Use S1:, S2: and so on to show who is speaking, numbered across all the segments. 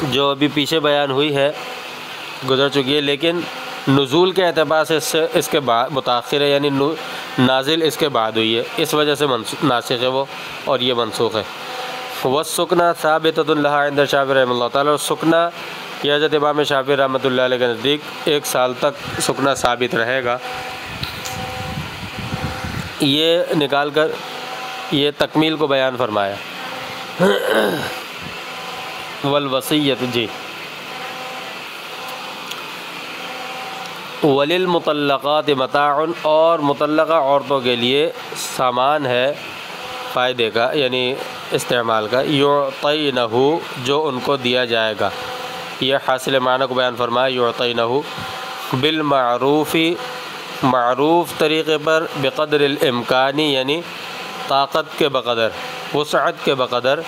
S1: जो अभी पीछे बयान हुई है गुज़र चुकी है, लेकिन नुज़ूल के एतबार से इसके बाद मुताख़िर है, यानी नाजिल इसके बाद हुई है, इस वजह से नासिख़ है वो, और ये मनसूख़ है। वस्सुकना साबिततुन लहा इंद शाफ़िई रहमतुल्लाह ताला, और सुकना यह हज़रत इमाम शाफ़िई रहमतुल्लाह अलैह के नज़दीक 1 साल तक सुकना साबित रहेगा। ये निकाल कर ये तकमील को बयान फरमाया। वल वसीयत जी वलिल मुतल्लक़ात मताउन, और मुतल्लक़ा औरतों के लिए सामान है फ़ायदे का, यानी इस्तेमाल का। युअतैनहु, जो उनको दिया जाएगा। यह हासिल माना को बयान फरमाया। युअतैनहु बिल मारूफ़ी, मारूफ़ तरीक़े पर, बेक़द्रिल इम्कानी, यानी ताक़त के बक़दर, वुसअत के बक़दर।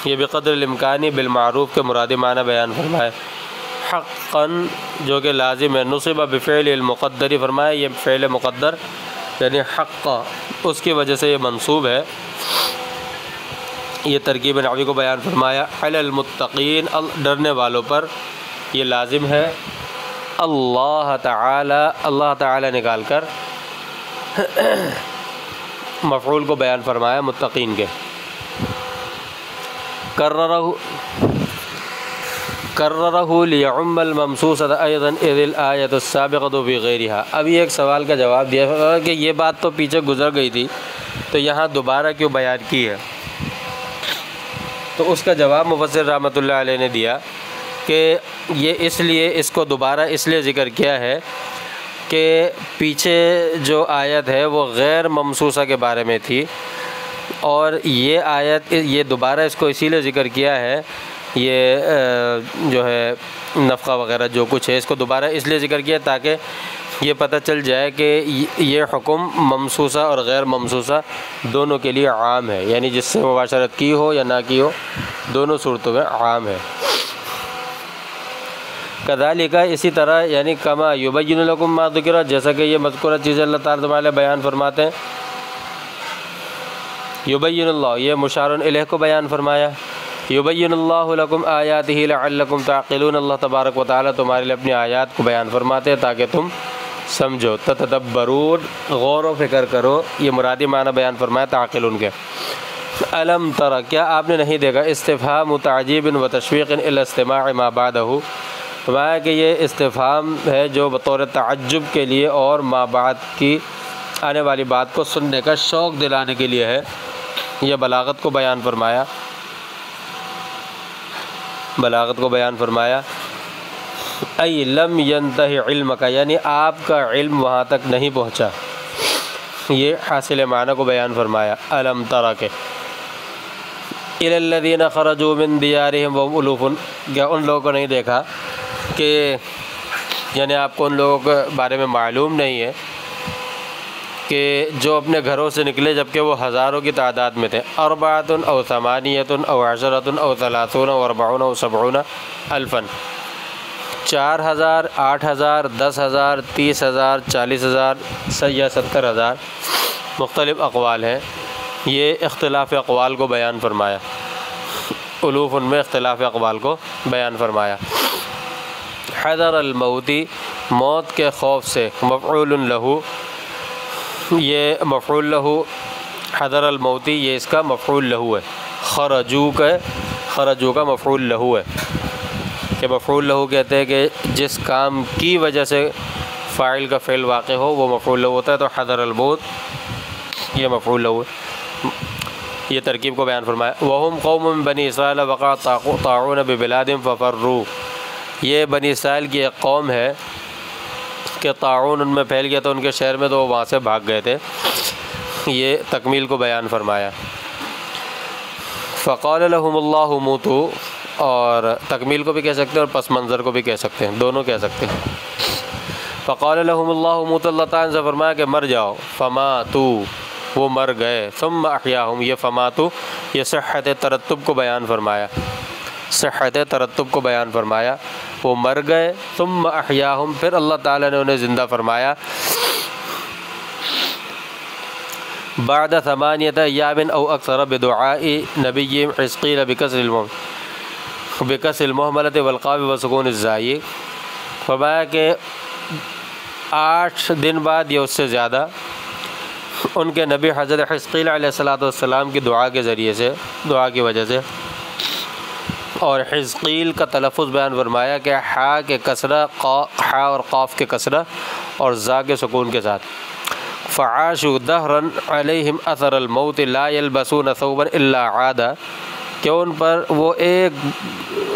S1: ये बेक़द्रिल इम्कानी बिल मारूफ़ के मुरादी माना बयान फरमाया। हक़्क़न, जो कि लाजिम है। नुसिबा बिफ़िअलिल मुक़द्दरी, फरमाया ये फ़िअल मुक़द्दर यानी हक़्क़, उसकी वजह से ये मंसूब है। ये तरकीब नहवी को बयान फरमाया। अलल मुत्तक़ीन, डरने वालों पर ये लाजिम है। अल्लाह ताला निकाल कर मफ़ऊल को बयान फरमाया मुत्तक़ीन के। कर्ररहु लियउम्मल ममसूसत अयदन इज़िल आयतु साबिक़तु फ़ी ग़ैरिहा। अभी एक सवाल का जवाब दिया कि ये बात तो पीछे गुज़र गई थी, तो यहाँ दोबारा क्यों बयान की है। तो उसका जवाब मुफ़स्सिर रहमतुल्लाह अलैह ने दिया कि ये इसलिए, इसको दोबारा इसलिए ज़िक्र किया है कि पीछे जो आयत है वो गैर ममसूसा के बारे में थी, और ये आयत, ये दोबारा इसको इसीलिए ज़िक्र किया है, ये जो है नफ़क़ा वग़ैरह जो कुछ है, इसको दोबारा इसलिए ज़िक्र किया ताकि ये पता चल जाए कि ये हुक्म ममसूसा और गैर ममसूसा दोनों के लिए आम है, यानी जिससे मुबाशरत की हो या ना की हो, दोनों सूरतों में आम है। कज़ालिका, इसी तरह, यानी कमा युबय्यिनु लकुम मा ज़ुकिरा, जैसा कि ये मज़कूरा चीज़ें अल्लाह ताला बयान फरमाते हैं। युबय्यिनुल्लाह, ये मुशारुन इलैह को बयान फरमाया। युबय्यिनुल्लाहु लकुम आयातिही लअल्लकुम ताक़िलून, अल्लाह तबारक व तआला तुम्हारे लिए अपनी आयात को बयान फरमाते हैं ताकि तुम समझो। ततदब्बरून, गौर व फ़िक्र करो, ये मुरादी माना बयान फरमाया ताक़िलून के। अलम तरा, क्या आपने नहीं देखा। इस्तिफ़हाम ताजीबिन व तशवीक़िन इला इस्तिमाअ मा बादहु, फरमाया कि ये इस्तिफ़हाम है जो बतौर तअज्जुब के लिए और मा बाद की आने वाली बात को सुनने का शौक़ दिलाने के लिए है। यह बलागत को बयान फरमाया, बलागत को बयान फरमाया। ऐ लम यंतहि इल्म का, यानी आपका इल्म वहाँ तक नहीं पहुँचा। ये हासिल माना को बयान फरमाया। अलम तरा के इलल्लज़ीना खरजू मिन दियारिहिम वहुम उलूफ़ुन, क्या उन लोगों को नहीं देखा कि, यानी आपको उन लोगों के बारे में मालूम नहीं है कि जो अपने घरों से निकले जबकि वो हज़ारों की तादाद में थे। अरबातुन औ समानियतुन औ अशरतुन औ सलासून औ अरबऊन औ सबऊन अल्फ़न, 4000, 8000, 10,000, 30,000, 40,000 या 70,000 मुख्तलिफ़ अक़वाल हैं। ये इख्तिलाफ़ अक़वाल को बयान फरमाया। उलूफ़, उनमें इख्तिलाफ़ अक़वाल को बयान फरमाया। हज़र अल-मौती, मौत के खौफ से। मफ़ऊलुन लहू, ये मफ़ऊल लहू, हज़र अल-मौती ये इसका मफ़ऊल लहू है। खरजू का मफ़ऊल लहू है। कि मफ़ऊल लहू कहते हैं कि जिस काम की वजह से फ़ाइल का फ़ेल वाक़ हो वो मफ़ऊल लहू होता है। तो हज़र अल-मौत ये मफ़ऊल लहू है। ये तरकीब को बयान फरमाया। वहुम कौम मिन बनी इसराइल वक़अ ताऊन बिबिलादिहिम फ़फ़र्रू, ये बनी इसराइल की एक कौम है कि ताऊन उनमें फैल गया था उनके शहर में, तो वो वहाँ से भाग गए थे। ये तकमील को बयान फरमाया। फ़क़ाल लहुमुल्लाहु मूतू, और तकमील को भी कह सकते हैं और पस मंज़र को भी कह सकते हैं, दोनों कह सकते हैं। फ़क़ाल लहुमुल्लाहु मूतू, अल्लाह ताला से फरमाया कि मर जाओ। फ़मातू, वो मर गए। सुम्मा अहयाहुम, ये फ़मातू ये सिहत तरत्तुब को बयान फरमाया। सिहत तरत्तुब को बयान फरमाया। वो मर गए। सुम्मा अहयाहुम, फिर अल्लाह ताला ने उन्हें ज़िंदा फरमाया। बाद समानियत अय्यामिन औ अक्सर बिदुआई नबिय्यिहिम हिज़्क़ील बिकस्रिल मौत, बिकसिल मोहम्मलत वल्क़ाफ़ व सुकून ज़ाई, फरमाया कि 8 दिन बाद या उससे ज़्यादा उनके नबी हज़रत हिज़्क़ील अलैहिस्सलाम की दुआ के ज़रिए से, दुआ की वजह से, और हिज़्क़ील का तलफ़ुज़ बयान फरमाया कि हा के कसरा, हा और क़ाफ़ के कसरा और ज़ा के सुकून के साथ, फ़आशु दहरन अलैहिम असरल मौत ला यलबसून सौबन इल्ला आदा, कि उन पर वो एक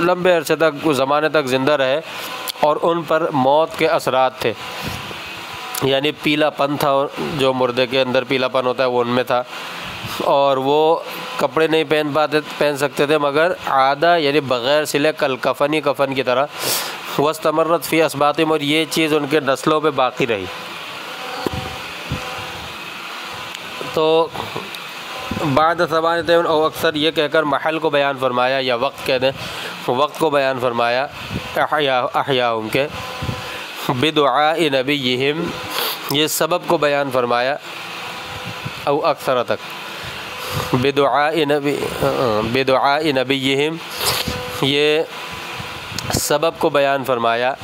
S1: लंबे अरसे तक, ज़माने तक ज़िंदा रहे और उन पर मौत के असरात थे, यानी पीलापन था, जो मुर्दे के अंदर पीलापन होता है वो उनमें था, और वो कपड़े नहीं पहन सकते थे मगर आदा यानी बग़ैर सिले, कल कफ़नी, कफ़न की तरह, वस्तमर्रत फ़ी असबातिम, और ये चीज़ उनके नस्लों पे बाकी रही। तो बाद ज़बान और अक्सर ये कहकर महल को बयान फरमाया, या वक्त कह दें, वक्त को बयान फरमाया, अहया उनके बिदुआई नबीहिम, ये सबब को बयान फरमाया, और अक्सर तक बिदुआई नबीहिम, ये सबब को बयान फरमाया,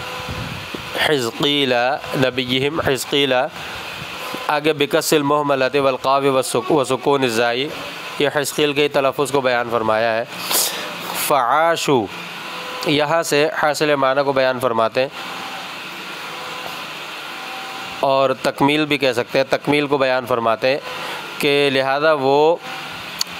S1: हिज़्क़ीला नबीहिम, हिज़्क़ीला, आगे बिकसिल मोहम्मलत वल्क़ाफ़ व सुकून ज़ाई, ये हिज़्क़ील के तलफ़ुज़ को बयान फरमाया है। फ़आशु यहाँ से हासिल माना को बयान फरमाते हैं, और तकमील भी कह सकते हैं, तकमील को बयान फरमाते हैं कि लिहाजा वो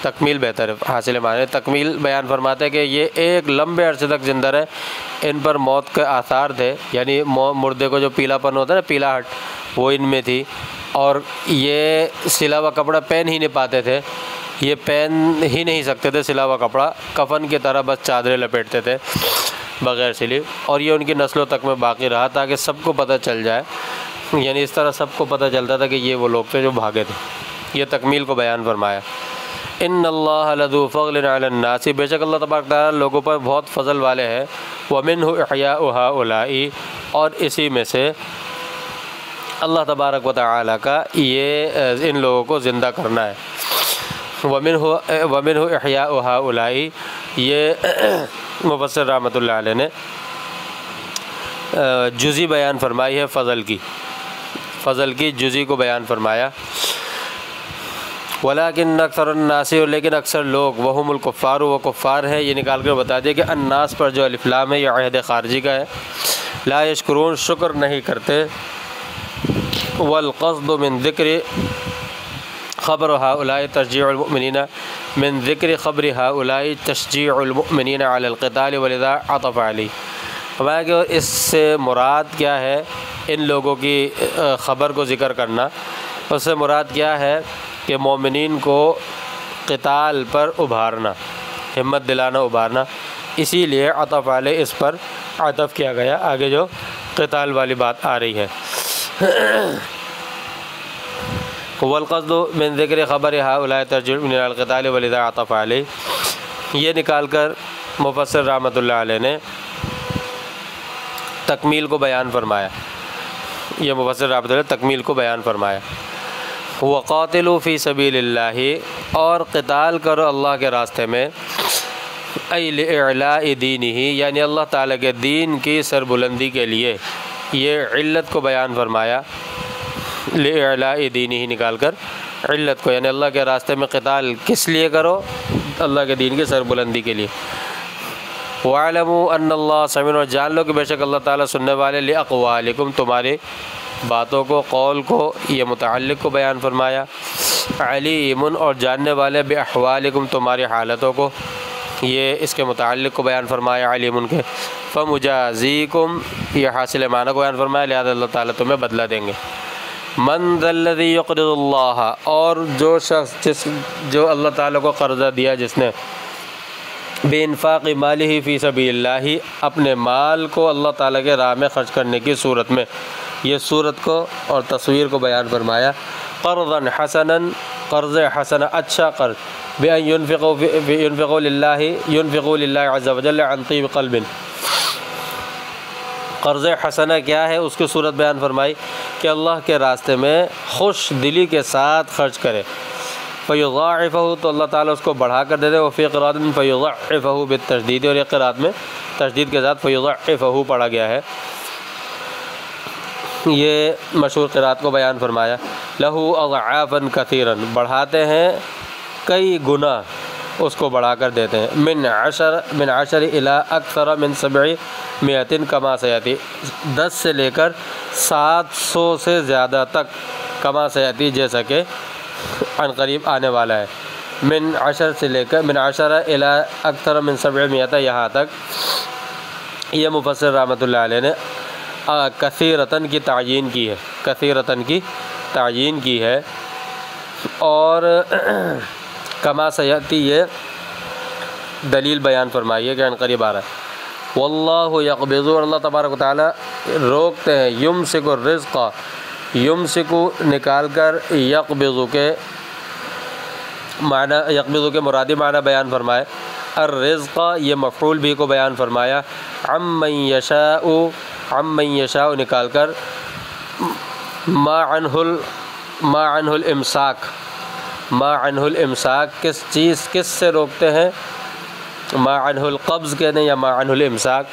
S1: तकमील बेहतर है, हासिल माने तकमील बयान फरमाते हैं कि ये एक लंबे अरसे तक ज़िंदा रहे, इन पर मौत के आसार थे, यानी मुर्दे को जो पीलापन होता है ना, पीलाहट, वो इनमें थी, और ये सिला हुआ कपड़ा पहन ही नहीं पाते थे, ये पहन ही नहीं सकते थे सिला हुआ कपड़ा, कफ़न की तरह बस चादरें लपेटते थे बग़ैर सिली, और ये उनकी नस्लों तक में बाकी रहा ताकि सबको पता चल जाए, यानी इस तरह सबको पता चलता था कि ये वो लोग थे जो भागे थे। ये तकमील को बयान फरमाया। इन्नल्लाह लज़ू फ़ज़लिन अलन नास, बेशक अल्लाह तबारक तआला लोगों पर बहुत फ़ज़ल वाले हैं, व मिन्हु इहयाउ हाउलाई, और इसी में से अल्लाह तबारक व तआला का ये इन लोगों को ज़िंदा करना है। व मिन्हु इहयाउ हाउलाई, ये मुफ़स्सिर रहमतुल्लाह अलैह ने जुज़ी बयान फरमाई है, फ़ज़ल की जुज़ी को बयान फरमाया। वलाकिन अक्सरुन्नास, लेकिन अक्सर लोग, वहुमुल कुफ़्फ़ार, वो कुफ़्फ़ार है, ये निकाल कर बता दिया कि अन्नास पर जो अलिफ़ लाम है यह अहद ख़ारजी का है। ला यशकुरून, शुक्र नहीं करते। वल क़स्दु मिन ज़िक्रि ख़बर हाउलाई तशजीउल मुमिनीना, मिन ज़िक्रि ख़बर हाउलाई तशजीउल मुमिनीना अलल क़िताल वलिज़ा अतफ़ अलैहि। हमारा कि इससे मुराद क्या है, इन लोगों की ख़बर को ज़िक्र करना, उससे मुराद क्या है कि मोमिनीन को क़िताल पर उभारना, हिम्मत दिलाना, उभारना, इसीलिए अतफ़ अलैहि इस पर अतफ़ किया गया, आगे जो क़िताल वाली बात आ रही है। वल क़स्दु मिन ज़िक्रि ख़बर हाउलाई तशजीउ मिनल क़िताल वलिज़ा अतफ़ अलैहि, ये निकाल कर मुफ़स्सिर रहमतुल्लाह अलैह ने तकमील को बयान फरमाया, ये मुफ़स्सिर रहमतुल्लाह तकमील को बयान फरमाया। वक़ातिलू फ़ी सबीलिल्लाहि, और क़िताल करो अल्लाह के रास्ते में, ऐ लिइलाइ दीनिही, यानी अल्लाह ताला के दीन की सरबुलंदी के लिए, ये इल्लत को बयान फरमाया, लिइलाइ दीनिही निकाल कर इल्लत को, यानी अल्लाह के रास्ते में क़िताल किस लिए करो, अल्लाह के दीन की सरबुलंदी के लिए। वअलमू अन्नल्लाह समीउन, और जान लो कि बेशक अल्लाह ताला सुनने वाले, लिअक़वालिकुम, तुम्हारे बातों को, कौल को, ये मुतअल्लिक़ को बयान फरमाया। अलीमुन, और जानने वाले, बिअहवालिकुम, तुम्हारी हालतों को, ये इसके मुतअल्लिक़ को बयान फरमाया अलीमुन के। फ़मुजाज़ीकुम, ये हासिल माना को बयान फरमाया, लिहाज़ा अल्लाह ताला तुम्हें बदला देंगे। मन ज़ल्लज़ी युक़रिज़ुल्लाह, और जो शख्स जो अल्लाह ताला को कर्ज़ा दिया जिसने, बेइन्फ़ाक़ि मालिही फ़ी सबीलिल्लाहि, अपने माल को अल्लाह ताला के राह में ख़र्च करने की सूरत में, ये सूरत को और तस्वीर को बयान फरमाया। क़र्ज़न हसनन, क़र्ज़ हसन, अच्छा क़र्ज़, बिअन युनफ़िक़ू लिल्लाहि अज़्ज़ा व जल्ल अन तीब क़ल्बिन। क़र्ज़ हसना क्या है, उसकी सूरत बयान फरमाई कि अल्लाह के रास्ते में खुश दिली के साथ ख़र्च करे। फ़युज़ाइफ़हु तो अल्लाह ताला उसको बढ़ा कर देते। वफ़ी क़िराअतिन फ़युज़ाइफ़हु बित्तशदीद, और एक क़िराअत में तशदीद के साथ फ़युज़ाइफ़हु पढ़ा गया है। ये मशहूर क़िराअत को बयान फरमाया। लहू अज़आफ़न कसीरन, बढ़ाते हैं कई गुना, उसको बढ़ा कर देते हैं। मिन अशर इला अक्सर मिन सबई मियतिन कमा सयाती, 10 से लेकर 700 से ज़्यादा तक, कमा सयाती जैसा कि अनकरीब आने वाला है। मिन अशर से लेकर मिन अशर इला अक्सर मिन सबई मियता, यहाँ तक ये मुफस्सिर रहमतुल्लाह अलैह ने कसीरतन की तायीन की है, कसीरतन की तायीन की है। और कमा सयाती ये दलील बयान फरमाई है कि अनकरीब आ रहा है। वल्लाहु यक़बिज़ु, अल्लाह तबारक व तआला रोकते हैं, युमसिकु रिज़्क़, युमसिकु निकाल कर, यक़बिज़ु के माना, यक़बिज़ु के मुरादी माना बयान फरमाए। और रिज़्क़ ये मफ़ऊल भी को बयान फरमाया। अम्मन यशाउ निकाल कर, मा अनहुल इमसाक, मा अनहुल इमसाक किस चीज़, किस से रोकते हैं, मा अनहुल क़ब्ज़ कहते हैं या मा अनहुल इमसाक,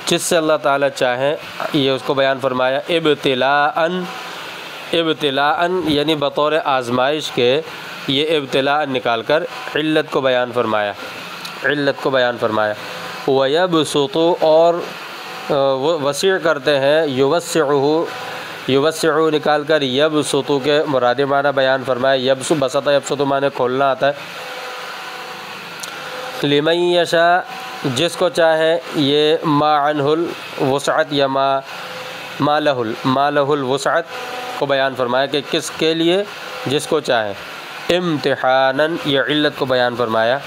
S1: जिससे अल्लाह ताला चाहें, ये उसको बयान फरमाया। इब्तिलाअन, इब्तिलाअन यानी बतौर आजमाइश के, ये इब्तिलाअन निकाल कर इल्लत को बयान फरमाया, इल्लत को बयान फरमाया। वयबसुतु, और वो वसी करते हैं, युवस्सिउहु, युवस्सिउ निकाल कर यबसुतु के मुरादी माना बयान फरमाया। यबसु बसता, यबसुतु माने खोलना आता है। लिमन यशा, जिसको चाहे, ये मा अनहुल वुसअत या मा लहुल वुसअत को बयान फरमाया कि किसके लिए, जिसको चाहे। इम्तिहानन, ये इल्लत को बयान फरमाया।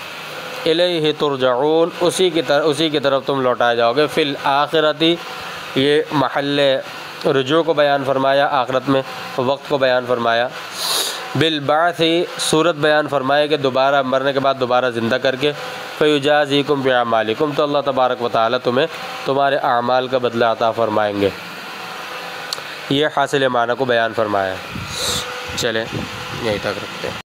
S1: इलैहि तुरजऊन, उसी की तरफ तुम लौटाए जाओगे। फिल आखिरती, ये महल्ले रुजू को बयान फरमाया, आखिरत में वक्त को बयान फरमाया। बिल बासी, सूरत बयान फरमाया कि दोबारा मरने के बाद दोबारा ज़िंदा करके। फ़युजाज़ीकुम बिअमालिकुम, तो अल्लाह तबारक व तआला तुम्हें तुम्हारे आमाल का बदला अता फरमाएंगे। ये हासिल माना को बयान फरमाया। चलें यहीं तक रखते हैं।